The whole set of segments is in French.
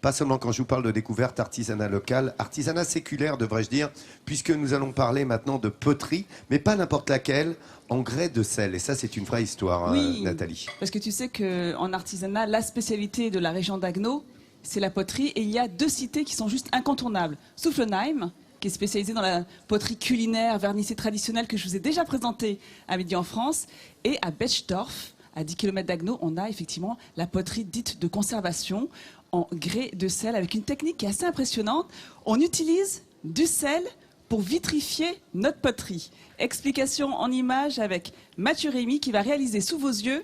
pas seulement quand je vous parle de découverte, artisanat local, artisanat séculaire devrais-je dire, puisque nous allons parler maintenant de poterie, mais pas n'importe laquelle, en grès de sel. Et ça, c'est une vraie histoire, Oui, Nathalie. Parce que tu sais qu'en artisanat, la spécialité de la région d'Agno, c'est la poterie. Et il y a 2 cités qui sont juste incontournables. Soufflenheim, qui est spécialisée dans la poterie culinaire, vernissée traditionnelle, que je vous ai déjà présentée à Midi en France. Et à Betschdorf, à 10 km d'Agno, on a effectivement la poterie dite de conservation en grès de sel, avec une technique qui est assez impressionnante. On utilise du sel pour vitrifier notre poterie. Explication en images avec Mathieu Rémy qui va réaliser sous vos yeux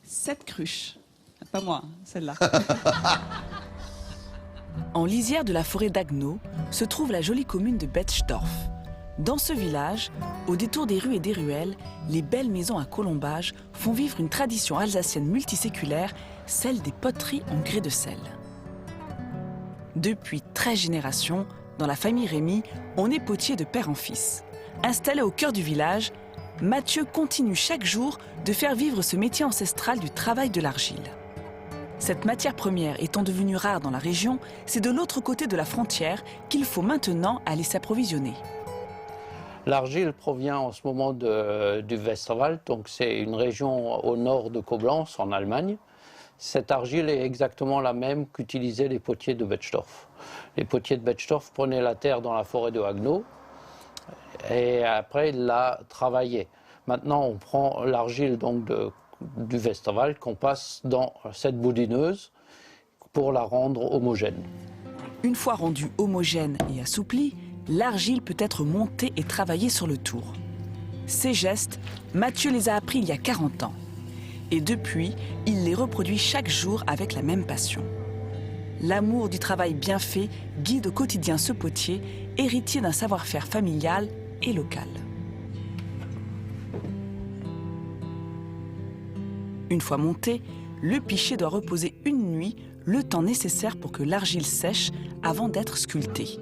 cette cruche. Pas moi, celle-là. En lisière de la forêt d'Agno se trouve la jolie commune de Betschdorf. Dans ce village, au détour des rues et des ruelles, les belles maisons à colombages font vivre une tradition alsacienne multiséculaire, celle des poteries en grès de sel. Depuis 13 générations, dans la famille Rémy, on est potier de père en fils. Installé au cœur du village, Mathieu continue chaque jour de faire vivre ce métier ancestral du travail de l'argile. Cette matière première étant devenue rare dans la région, c'est de l'autre côté de la frontière qu'il faut maintenant aller s'approvisionner. L'argile provient en ce moment du Westerwald, donc c'est une région au nord de Koblenz, en Allemagne. Cette argile est exactement la même qu'utilisaient les potiers de Betschdorf. Les potiers de Betschdorf prenaient la terre dans la forêt de Agno et après ils la travaillaient. Maintenant on prend l'argile donc du Westerwald qu'on passe dans cette boudineuse pour la rendre homogène. Une fois rendue homogène et assouplie, l'argile peut être montée et travaillée sur le tour. Ces gestes, Mathieu les a appris il y a 40 ans. Et depuis, il les reproduit chaque jour avec la même passion. L'amour du travail bien fait guide au quotidien ce potier, héritier d'un savoir-faire familial et local. Une fois monté, le pichet doit reposer une nuit, le temps nécessaire pour que l'argile sèche avant d'être sculptée.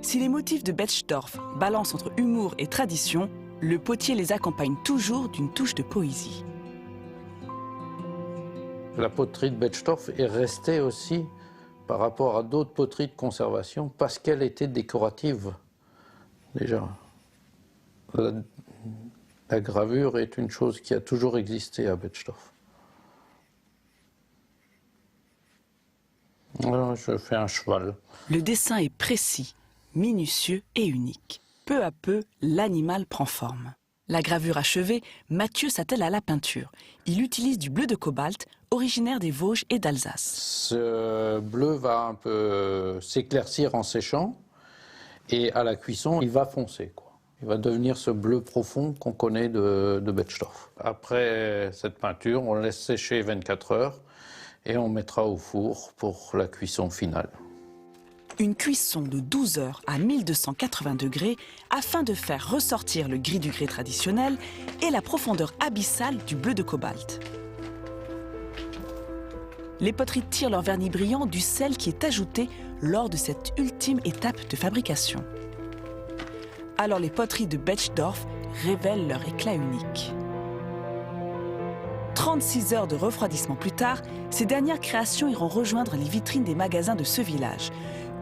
Si les motifs de Betschdorf balancent entre humour et tradition, le potier les accompagne toujours d'une touche de poésie. La poterie de Betschdorf est restée aussi par rapport à d'autres poteries de conservation parce qu'elle était décorative. Déjà, la gravure est une chose qui a toujours existé à Betschdorf. Alors, je fais un cheval. Le dessin est précis, minutieux et unique. Peu à peu, l'animal prend forme. La gravure achevée, Mathieu s'attelle à la peinture. Il utilise du bleu de cobalt, originaire des Vosges et d'Alsace. Ce bleu va un peu s'éclaircir en séchant et à la cuisson, il va foncer, quoi. Il va devenir ce bleu profond qu'on connaît de Betschdorf. Après cette peinture, on laisse sécher 24 heures et on mettra au four pour la cuisson finale. Une cuisson de 12 heures à 1280 degrés afin de faire ressortir le gris du grès traditionnel et la profondeur abyssale du bleu de cobalt. Les poteries tirent leur vernis brillant du sel qui est ajouté lors de cette ultime étape de fabrication. Alors les poteries de Betschdorf révèlent leur éclat unique. 36 heures de refroidissement plus tard, ces dernières créations iront rejoindre les vitrines des magasins de ce village.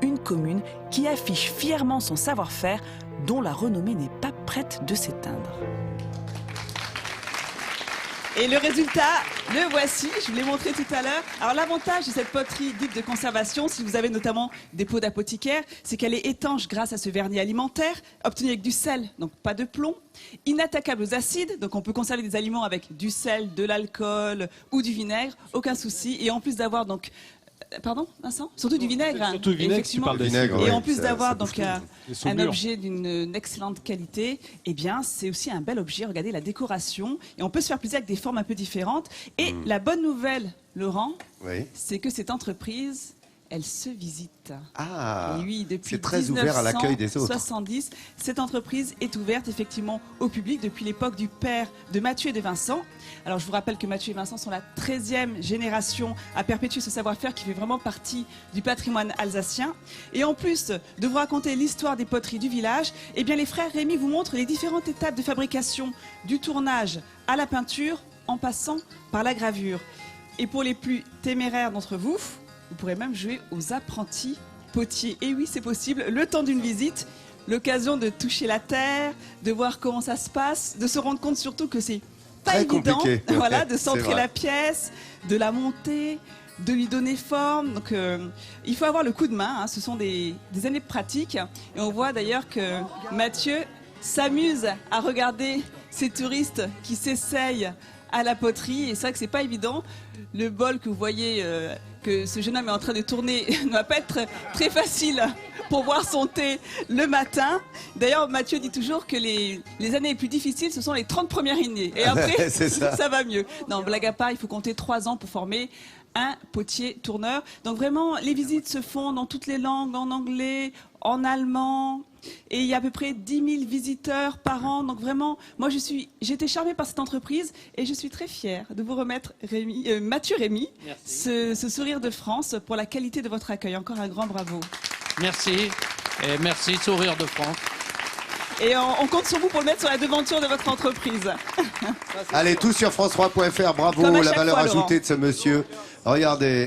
Une commune qui affiche fièrement son savoir-faire, dont la renommée n'est pas prête de s'éteindre. Et le résultat, le voici, je vous l'ai montré tout à l'heure. Alors l'avantage de cette poterie dite de conservation, si vous avez notamment des pots d'apothicaire, c'est qu'elle est étanche grâce à ce vernis alimentaire, obtenu avec du sel, donc pas de plomb, inattaquable aux acides, donc on peut conserver des aliments avec du sel, de l'alcool ou du vinaigre, aucun souci. Et en plus d'avoir donc... Pardon, Vincent? Surtout du vinaigre. Surtout du vinaigre, tu parles de vinaigre. Et Ouais, en plus ça d'avoir bouge donc tout. un objet d'une excellente qualité, eh bien c'est aussi un bel objet. Regardez la décoration et on peut se faire plaisir avec des formes un peu différentes. Et la bonne nouvelle, Laurent, Oui. c'est que cette entreprise, elle se visite. Ah, Et oui, depuis c'est très ouvert à l'accueil des autres. 1970, cette entreprise est ouverte effectivement au public depuis l'époque du père de Mathieu et de Vincent. Alors je vous rappelle que Mathieu et Vincent sont la 13e génération à perpétuer ce savoir-faire qui fait vraiment partie du patrimoine alsacien. Et en plus de vous raconter l'histoire des poteries du village, eh bien les frères Rémy vous montrent les différentes étapes de fabrication, du tournage à la peinture, en passant par la gravure. Et pour les plus téméraires d'entre vous, Vous pourrez même jouer aux apprentis potiers. Et oui, c'est possible, le temps d'une visite, l'occasion de toucher la terre, de voir comment ça se passe, de se rendre compte surtout que c'est pas Très évident, compliqué. voilà, de C'est centrer vrai. la pièce, de la monter, de lui donner forme. Donc, il faut avoir le coup de main. Hein. Ce sont des années de pratique. Et on voit d'ailleurs que Mathieu s'amuse à regarder ces touristes qui s'essayent à la poterie. Et c'est vrai que c'est pas évident. Le bol que vous voyez que ce jeune homme est en train de tourner ne va pas être très facile pour boire son thé le matin. D'ailleurs, Mathieu dit toujours que les années les plus difficiles, ce sont les 30 premières années. Et après, C'est ça. ça va mieux. Non, blague à part, il faut compter 3 ans pour former un potier tourneur. Donc vraiment, les visites se font dans toutes les langues, en anglais, en allemand. Et il y a à peu près 10 000 visiteurs par an. Donc vraiment, moi j'ai été charmée par cette entreprise et je suis très fière de vous remettre Mathieu Rémy, ce sourire de France pour la qualité de votre accueil. Encore un grand bravo. Merci. Et merci Sourire de France. Et on compte sur vous pour le mettre sur la devanture de votre entreprise. Allez, tout sur France3.fr. Bravo, Comme à la chaque valeur fois, Laurent. ajoutée de ce monsieur. Regardez.